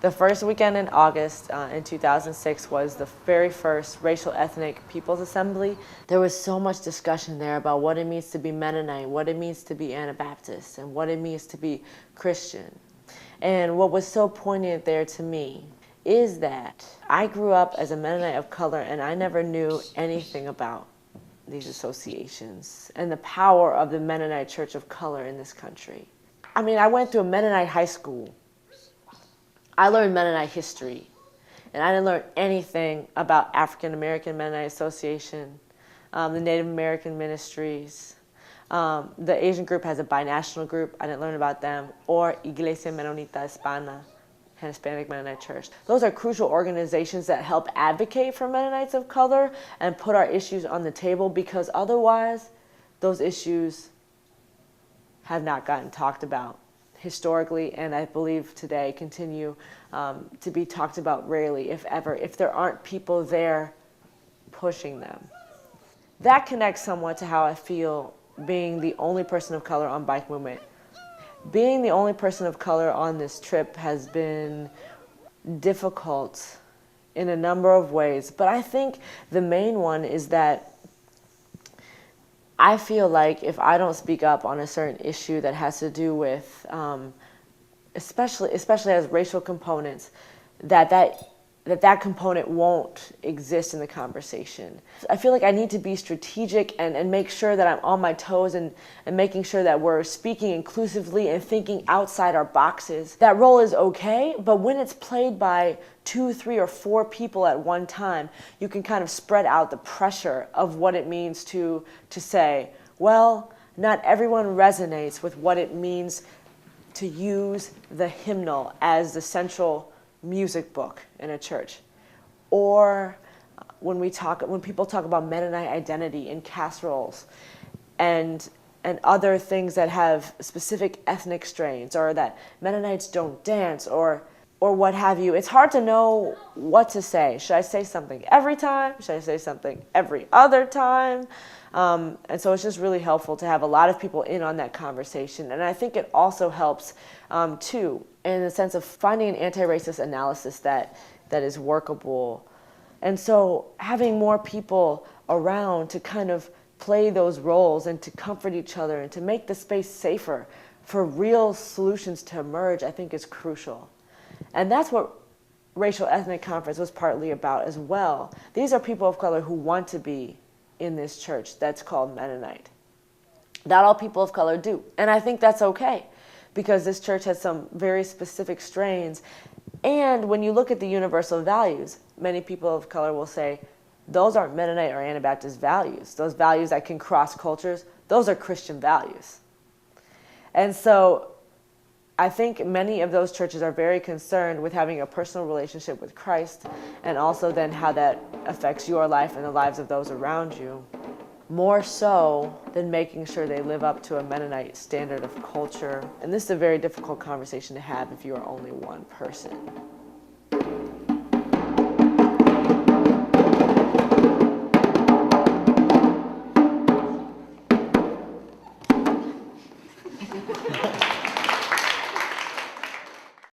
The first weekend in August in 2006 was the very first Racial Ethnic People's Assembly. There was so much discussion there about what it means to be Mennonite, what it means to be Anabaptist, and what it means to be Christian. And what was so poignant there to me is that I grew up as a Mennonite of color and I never knew anything about these associations and the power of the Mennonite Church of Color in this country. I mean, I went through a Mennonite high school. I learned Mennonite history, and I didn't learn anything about African American Mennonite Association, the Native American ministries. The Asian group has a binational group. I didn't learn about them, or Iglesia Menonita Hispana, Hispanic Mennonite Church. Those are crucial organizations that help advocate for Mennonites of color and put our issues on the table, because otherwise those issues have not gotten talked about historically, and I believe today continue to be talked about rarely, if ever, if there aren't people there pushing them. That connects somewhat to how I feel being the only person of color on BikeMovement. Being the only person of color on this trip has been difficult in a number of ways, but I think the main one is that I feel like if I don't speak up on a certain issue that has to do with, especially as racial components, that component won't exist in the conversation. I feel like I need to be strategic and make sure that I'm on my toes and making sure that we're speaking inclusively and thinking outside our boxes. That role is okay, but when it's played by 2, 3, or 4 people at one time, you can kind of spread out the pressure of what it means to say, well, not everyone resonates with what it means to use the hymnal as the central music book in a church. Or when people talk about Mennonite identity in casseroles and other things that have specific ethnic strains, or that Mennonites don't dance, or what have you, it's hard to know what to say. Should I say something every time? Should I say something every other time? And so it's just really helpful to have a lot of people in on that conversation. And I think it also helps, too, in the sense of finding an anti-racist analysis that is workable. And so having more people around to kind of play those roles and to comfort each other and to make the space safer for real solutions to emerge, I think is crucial. And that's what Racial Ethnic Conference was partly about as well. These are people of color who want to be in this church that's called Mennonite. Not all people of color do. And I think that's okay, because this church has some very specific strains. And when you look at the universal values, many people of color will say, those aren't Mennonite or Anabaptist values. Those values that can cross cultures, those are Christian values. And so I think many of those churches are very concerned with having a personal relationship with Christ, and also then how that affects your life and the lives of those around you, more so than making sure they live up to a Mennonite standard of culture. And this is a very difficult conversation to have if you are only one person.